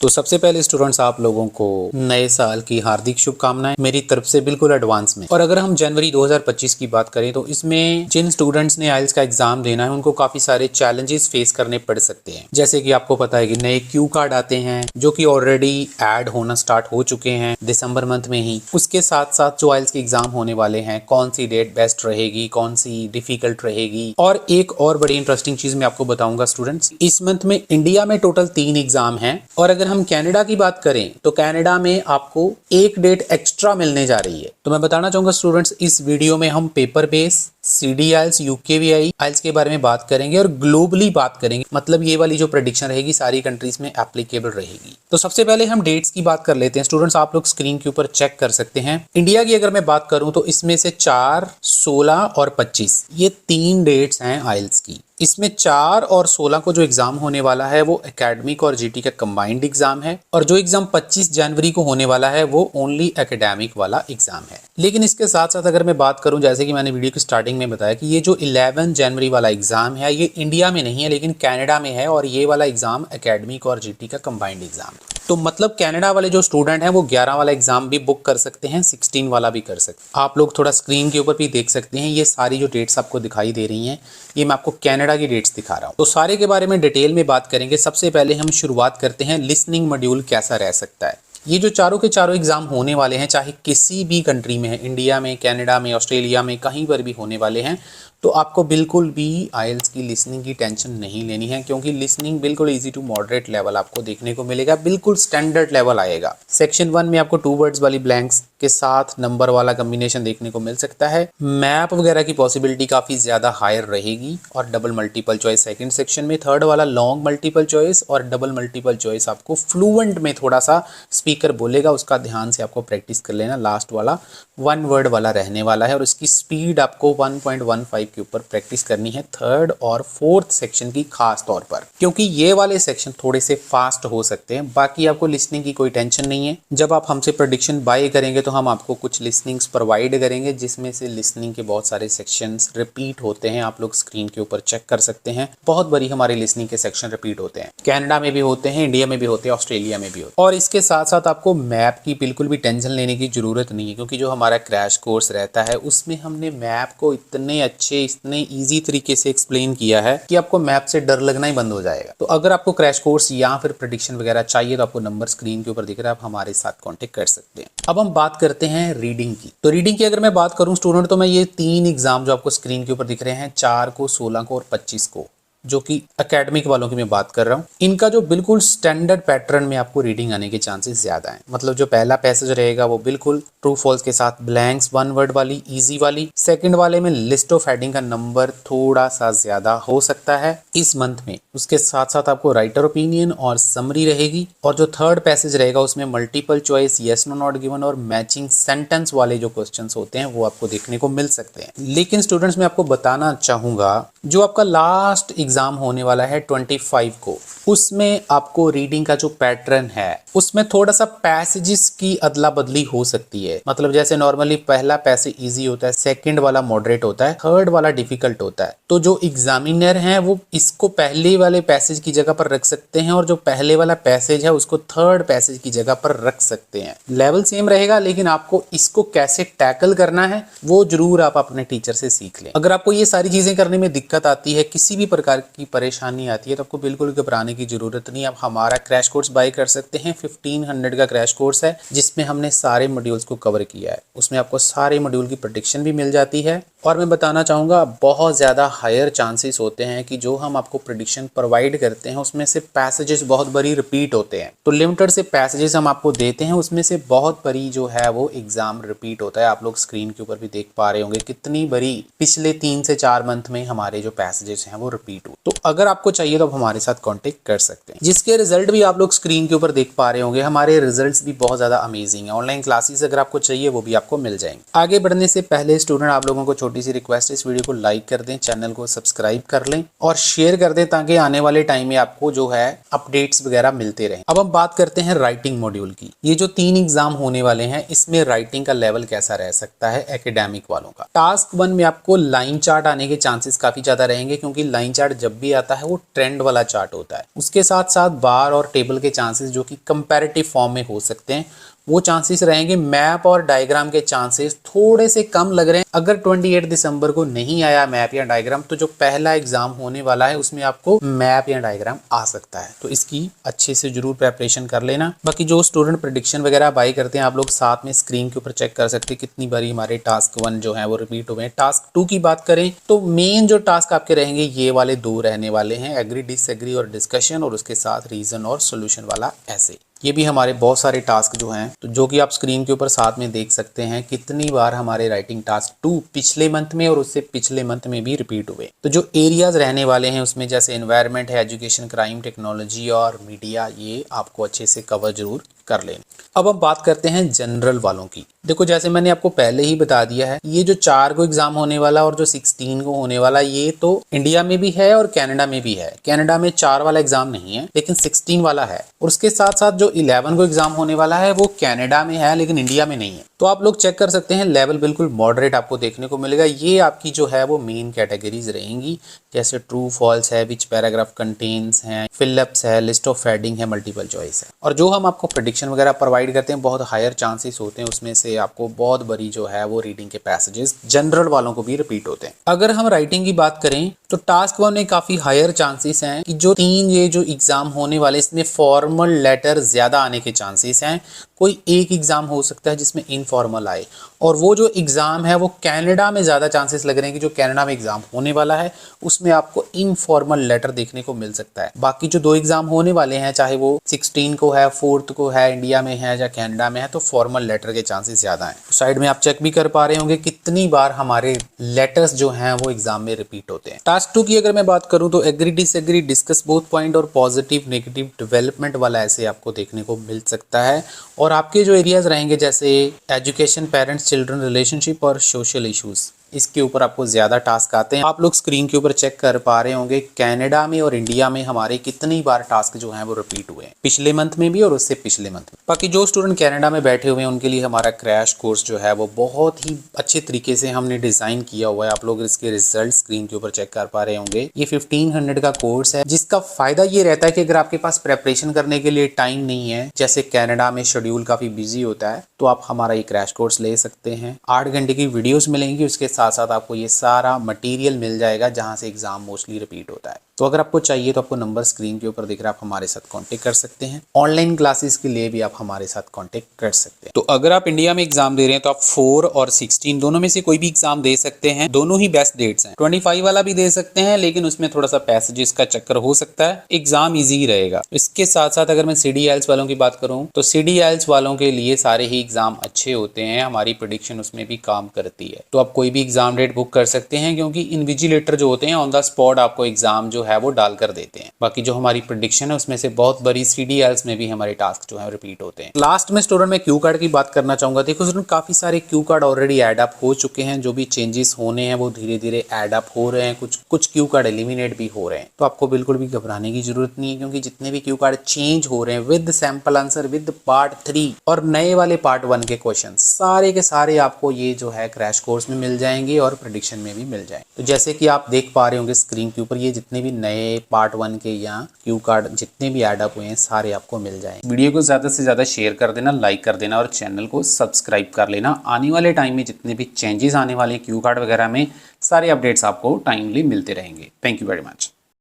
तो सबसे पहले स्टूडेंट्स आप लोगों को नए साल की हार्दिक शुभकामनाएं मेरी तरफ से बिल्कुल एडवांस में। और अगर हम जनवरी 2025 की बात करें तो इसमें जिन स्टूडेंट्स ने आइल्स का एग्जाम देना है उनको काफी सारे चैलेंजेस फेस करने पड़ सकते हैं। जैसे कि आपको पता है कि नए क्यू कार्ड आते हैं जो कि ऑलरेडी ऐड होना स्टार्ट हो चुके हैं दिसंबर मंथ में ही। उसके साथ साथ जो आइल्स के एग्जाम होने वाले हैं, कौन सी डेट बेस्ट रहेगी, कौन सी डिफिकल्ट रहेगी। और एक और बड़ी इंटरेस्टिंग चीज मैं आपको बताऊंगा स्टूडेंट्स, इस मंथ में इंडिया में टोटल 3 एग्जाम हैं और अगर हम कनाडा की बात करें तो कनाडा में आपको एक डेट एक्स्ट्रा मिलने जा रही है। तो मैं बताना चाहूंगा स्टूडेंट्स, इस वीडियो में हम पेपर बेस, सीडी आइल्स, यूकेवीआई आइल्स के बारे में बात करेंगे और ग्लोबली बात करेंगे। मतलब ये वाली जो प्रेडिक्शन रहेगी सारी कंट्रीज में एप्लीकेबल रहेगी। तो सबसे पहले हम डेट्स की बात कर लेते हैं स्टूडेंट्स, आप लोग स्क्रीन के ऊपर चेक कर सकते हैं। इंडिया की अगर मैं बात करूं तो इसमें से 4, 16 और 25 ये 3 डेट्स हैं आइल्स की। इसमें 4 और 16 को जो एग्जाम होने वाला है वो एकेडमिक और जीटी का कंबाइंड एग्जाम है और जो एग्जाम 25 जनवरी को होने वाला है वो ओनली एकेडमिक वाला एग्जाम है। लेकिन इसके साथ साथ अगर मैं बात करूं, जैसे कि मैंने वीडियो की स्टार्टिंग में बताया कि ये जो 11 जनवरी वाला एग्जाम है ये इंडिया में नहीं है लेकिन कनाडा में है और ये वाला एग्जाम एकेडमिक और जीटी का कंबाइंड एग्जाम। तो मतलब कनाडा वाले जो स्टूडेंट हैं वो 11 वाला एग्जाम भी बुक कर सकते हैं, 16 वाला भी कर सकते हैं। आप लोग थोड़ा स्क्रीन के ऊपर भी देख सकते हैं, ये सारी जो डेट्स आपको दिखाई दे रही हैं ये मैं आपको कनाडा की डेट्स दिखा रहा हूँ। तो सारे के बारे में डिटेल में बात करेंगे। सबसे पहले हम शुरुआत करते हैं लिसनिंग मॉड्यूल कैसा रह सकता है। ये जो चारों के चारों एग्जाम होने वाले हैं, चाहे किसी भी कंट्री में है, इंडिया में, कनाडा में, ऑस्ट्रेलिया में, कहीं पर भी होने वाले हैं, तो आपको बिल्कुल भी आइल्स की लिसनिंग की टेंशन नहीं लेनी है क्योंकि लिसनिंग बिल्कुल इजी टू मॉडरेट लेवल आपको देखने को मिलेगा, बिल्कुल स्टैंडर्ड लेवल आएगा। सेक्शन 1 में आपको 2 वर्ड्स वाली ब्लैंक्स के साथ नंबर वाला कॉम्बिनेशन देखने को मिल सकता है। मैप वगैरह की पॉसिबिलिटी काफी ज्यादा हायर रहेगी और double multiple choice second section में। थर्ड वाला लॉन्ग मल्टीपल चॉइस और डबल मल्टीपल चॉइस आपको फ्लुएंट में थोड़ा सा स्पीकर बोलेगा, उसका ध्यान से आपको प्रैक्टिस कर लेना। लास्ट वाला 1 वर्ड वाला रहने वाला है और उसकी स्पीड आपको 1.15 के ऊपर प्रैक्टिस करनी है थर्ड और फोर्थ सेक्शन की खास तौर पर, क्योंकि ये वाले सेक्शन थोड़े से फास्ट हो सकते हैं। बाकी आपको लिसनिंग की कोई टेंशन नहीं है। जब आप हमसे प्रेडिक्शन बाय करेंगे तो हम आपको कुछ लिसनिंग्स प्रोवाइड करेंगे जिसमें से लिसनिंग के बहुत सारे सेक्शंस रिपीट होते हैं। आप लोग स्क्रीन के ऊपर चेक कर सकते हैं, बहुत बड़ी हमारे लिसनिंग के सेक्शन रिपीट होते हैं। कनाडा में भी होते हैं, इंडिया में भी होते हैं, ऑस्ट्रेलिया में भी होते हैं। और इसके साथ साथ आपको मैप की बिल्कुल भी टेंशन लेने की जरूरत नहीं है क्योंकि जो हमारा क्रैश कोर्स रहता है उसमें हमने मैप को इतने अच्छे, इतने ईजी तरीके से एक्सप्लेन किया है कि आपको मैप से डर लगना ही बंद हो जाएगा। तो अगर आपको क्रैश कोर्स या फिर प्रेडिक्शन वगैरह चाहिए तो आपको नंबर स्क्रीन के ऊपर दिख रहा है, आप हमारे साथ कांटेक्ट कर सकते हैं। अब हम बात करते हैं रीडिंग की। तो रीडिंग की अगर मैं बात करूं स्टूडेंट, तो मैं ये 3 एग्जाम जो आपको स्क्रीन के ऊपर दिख रहे हैं, 4 को, 16 को और 25 को, जो कि एकेडमिक वालों की मैं बात कर रहा हूँ, इनका जो बिल्कुल स्टैंडर्ड पैटर्न में आपको रीडिंग आने के चांसेस ज्यादा हैं। मतलब जो पहला पैसेज रहेगा वो बिल्कुल ट्रू फॉल्स के साथ ब्लैंक्स 1 वर्ड वाली इजी वाली। सेकंड वाले में लिस्ट ऑफ हेडिंग का नंबर थोड़ा सा ज्यादा हो सकता है इस मंथ में। उसके साथ साथ आपको राइटर ओपिनियन और समरी रहेगी। और जो थर्ड पैसेज रहेगा उसमें multiple choice, yes no not given और मैचिंग सेंटेंस वाले जो क्वेश्चंस होते हैं वो आपको देखने को मिल सकते हैं। लेकिन स्टूडेंट्स मैं आपको बताना चाहूंगा, जो आपका लास्ट एग्जाम होने वाला है 25 को, उसमें आपको रीडिंग का जो पैटर्न है उसमें थोड़ा सा पैसेजेस की अदला बदली हो सकती है। मतलब जैसे नॉर्मली पहला पैसेज इजी होता है, सेकंड वाला मॉडरेट होता है, थर्ड वाला डिफिकल्ट होता है। तो जो एग्जामिनर हैं वो इसको पहले वाले पैसेज की जगह पर रख सकते हैं और जो पहले वाला पैसेज है उसको थर्ड पैसेज की जगह पर रख सकते हैं। लेवल सेम रहेगा लेकिन आपको इसको कैसे टैकल करना है वो जरूर आप अपने टीचर से सीख लें। अगर आपको ये सारी चीजें करने में दिक्कत आती है, किसी भी प्रकार की परेशानी आती है, तो आपको बिल्कुल घबराने की जरूरत नहीं। आप हमारा क्रैश कोर्स बाय कर सकते हैं। 1500 का क्रैश कोर्स है जिसमें हमने सारे मॉड्यूल्स को कवर किया है। उसमें आपको सारे मॉड्यूल की प्रेडिक्शन भी मिल जाती है। और मैं बताना चाहूँगा, बहुत ज़्यादा हायर चांसेस होते हैं कि जो हम आपको प्रेडिक्शन प्रोवाइड करते हैं उसमें से पैसेजेस बहुत बड़ी रिपीट होते हैं। तो लिमिटेड से पैसेजेस हम आपको देते हैं, उसमें से बहुत बड़ी जो है वो एग्जाम रिपीट होता है। आप लोग स्क्रीन के ऊपर भी देख पा रहे होंगे कितनी बड़ी पिछले 3 से 4 मंथ में हमारे जो पैसेजेस हैं वो रिपीट हो। तो अगर आपको चाहिए तो आप हमारे साथ कॉन्टेक्ट कर सकते हैं, जिसके रिजल्ट भी आप लोग स्क्रीन के ऊपर देख पा रहे होंगे। हमारे रिजल्ट्स भी बहुत ज़्यादा अमेजिंग है। ऑनलाइन क्लासेस अगर आपको चाहिए वो भी आपको मिल जाएंगे। आगे बढ़ने से पहले स्टूडेंट आप लोगों को छोटी सी रिक्वेस्ट है, इस वीडियो को लाइक कर दें, चैनल को सब्सक्राइब कर लें और शेयर कर दें ताकि आने वाले टाइम में आपको जो है अपडेट्स वगैरह मिलते रहें। अब हम बात करते हैं राइटिंग मॉड्यूल की। ये जो 3 एग्जाम होने वाले हैं इसमें राइटिंग का लेवल कैसा रह सकता है एकेडमिक वालों का। टास्क 1 में आपको लाइन चार्ट आने के चांसेस काफी ज्यादा रहेंगे क्योंकि लाइन चार्ट जब भी आता है वो ट्रेंड वाला चार्ट होता है। उसके साथ साथ बार और टेबल के चांसेस जो कि कंपैरेटिव फॉर्म में हो सकते हैं वो चांसेस रहेंगे। मैप और डायग्राम के चांसेस थोड़े से कम लग रहे हैं। अगर 28 दिसंबर को नहीं आया मैप या डायग्राम तो जो पहला एग्जाम होने वाला है उसमें आपको मैप या डायग्राम आ सकता है, तो इसकी अच्छे से जरूर प्रेपरेशन कर लेना। बाकी जो स्टूडेंट प्रेडिक्शन वगैरह बाई करते हैं आप लोग साथ में स्क्रीन के ऊपर चेक कर सकते हैं कितनी बारी हमारे टास्क 1 जो है वो रिपीट हुए हैं। टास्क 2 की बात करें तो मेन जो टास्क आपके रहेंगे ये वाले 2 रहने वाले हैं, एग्री डिसएग्री और डिस्कशन, और उसके साथ रीजन और सोल्यूशन वाला ऐसे। ये भी हमारे बहुत सारे टास्क जो हैं तो जो कि आप स्क्रीन के ऊपर साथ में देख सकते हैं कितनी बार हमारे राइटिंग टास्क 2 पिछले मंथ में और उससे पिछले मंथ में भी रिपीट हुए। तो जो एरियाज रहने वाले हैं उसमें जैसे एनवायरनमेंट है, एजुकेशन, क्राइम, टेक्नोलॉजी और मीडिया, ये आपको अच्छे से कवर जरूर कर लें। अब हम बात करते हैं जनरल वालों की। देखो जैसे मैंने आपको पहले ही बता दिया है ये जो 4 को एग्जाम होने वाला और जो 16 को होने वाला ये तो इंडिया में भी है और कनाडा में भी है। कनाडा में 4 वाला एग्जाम नहीं है लेकिन 16 वाला है, और उसके साथ साथ जो 11 को एग्जाम होने वाला है वो कनाडा में है लेकिन इंडिया में नहीं है। तो आप लोग चेक कर सकते हैं लेवल बिल्कुल मॉडरेट आपको देखने को मिलेगा। ये आपकी जो है वो मेन कैटेगरीज रहेंगी जैसे ट्रू फॉल्स है, विच पैराग्राफ कंटेन्स है, फिलअप्स है, लिस्ट ऑफ हेडिंग है, मल्टीपल चॉइस है। और जो हम आपको प्रेडिक्शन वगैरह प्रोवाइड करते हैं बहुत हायर चांसेस होते हैं उसमें से आपको बहुत बड़ी जो है वो रीडिंग के पैसेजेस जनरल वालों को भी रिपीट होते हैं। अगर हम राइटिंग की बात करें तो टास्क 1 में काफी हायर चांसेस हैं कि जो 3 ये जो एग्जाम होने वाले इसमें फॉर्मल लेटर ज्यादा आने के चांसेस हैं। कोई एक एग्जाम हो सकता है जिसमें इनफॉर्मल आए, और वो जो एग्जाम है वो कनाडा में ज्यादा चांसेस लग रहे हैं कि जो कनाडा में एग्जाम होने वाला है उसमें आपको इनफॉर्मल लेटर देखने को मिल सकता है। बाकी जो 2 एग्जाम होने वाले हैं चाहे वो 16 को है, 4th को है, इंडिया में है या कनाडा में है, तो फॉर्मल लेटर के चांसेस ज्यादा हैं। तो साइड में आप चेक भी कर पा रहे होंगे कितनी बार हमारे लेटर्स जो हैं वो एग्जाम में रिपीट होते हैं। टास्क 2 की अगर मैं बात करूं तो agree disagree, discuss both point और पॉजिटिव नेगेटिव डेवलपमेंट वाला ऐसे आपको देखने को मिल सकता है। और आपके जो एरियाज रहेंगे जैसे एजुकेशन, पेरेंट्स चिल्ड्रन रिलेशनशिप और सोशल इश्यूज, इसके ऊपर आपको ज्यादा टास्क आते हैं। आप लोग स्क्रीन के ऊपर चेक कर पा रहे होंगे कनाडा में और इंडिया में हमारे कितनी बार टास्क जो हैं वो रिपीट हुए हैं, पिछले मंथ में भी और उससे पिछले मंथ में। बाकी जो स्टूडेंट कनाडा में बैठे हुए हैं उनके लिए हमारा क्रैश कोर्स जो है वो बहुत ही अच्छे तरीके से हमने डिजाइन किया हुआ है। आप लोग इसके रिजल्ट स्क्रीन के ऊपर चेक कर पा रहे होंगे। ये 1500 का कोर्स है जिसका फायदा ये रहता है कि अगर आपके पास प्रेपरेशन करने के लिए टाइम नहीं है, जैसे कनाडा में शेड्यूल काफी बिजी होता है, तो आप हमारा ये क्रैश कोर्स ले सकते हैं। 8 घंटे की वीडियोस मिलेंगी, उसके साथ साथ आपको ये सारा मटेरियल मिल जाएगा जहां से एग्जाम मोस्टली रिपीट होता है। तो अगर आपको चाहिए तो आपको नंबर स्क्रीन के ऊपर दिख रहा है, आप हमारे साथ कांटेक्ट कर सकते हैं। ऑनलाइन क्लासेस के लिए भी आप हमारे साथ कांटेक्ट कर सकते हैं। तो अगर आप इंडिया में एग्जाम दे रहे हैं तो आप 4 और 16 दोनों में से कोई भी एग्जाम दे सकते हैं। दोनों ही बेस्ट डेट्स हैं। 25 वाला भी दे सकते हैं लेकिन उसमें थोड़ा सा पैसेजेस का चक्कर हो सकता है, एग्जाम ईजी ही रहेगा। इसके साथ साथ अगर मैं CDIELTS वालों की बात करूं तो CDIELTS वालों के लिए सारे ही एग्जाम अच्छे होते हैं, हमारी प्रेडिक्शन उसमें भी काम करती है। तो आप कोई भी एग्जाम डेट बुक कर सकते हैं क्योंकि इन्विजिलेटर जो होते हैं ऑन द स्पॉट आपको एग्जाम जो है वो डाल कर देते हैं। बाकी जो हमारी प्रेडिक्शन है उसमें से बहुत बड़ी CDIELTS में भी हमारे टास्क जो है रिपीट होते हैं। लास्ट में स्टूडेंट मैं क्यू कार्ड की बात करना चाहूंगा। देखो स्टूडेंट काफी सारे Q card already add up हो चुके हैं, जो भी चेंजेस होने हैं वो धीरे धीरे एड अप हो रहे हैं, कुछ क्यू कार्ड एलिमिनेट भी हो रहे हैं। तो आपको बिल्कुल भी घबराने की जरूरत नहीं है क्योंकि जितने भी क्यू कार्ड चेंज हो रहे हैं with sample answer, with part 3 और नए वाले पार्ट 1 के क्वेश्चन, सारे के सारे आपको ये जो है क्रैश कोर्स में मिल जाएंगे और प्रेडिक्शन में भी मिल जाएंगे। तो जैसे कि आप देख पा रहे होंगे स्क्रीन के ऊपर ये जितने भी नए पार्ट 1 के या क्यू कार्ड जितने भी ऐड अप हुए हैं सारे आपको मिल जाएंगे। वीडियो को ज्यादा से ज्यादा शेयर कर देना, लाइक कर देना और चैनल को सब्सक्राइब कर लेना। आने वाले टाइम में जितने भी चेंजेस आने वाले क्यू कार्ड वगैरह में सारे अपडेट्स आपको टाइमली मिलते रहेंगे। Thank you very much.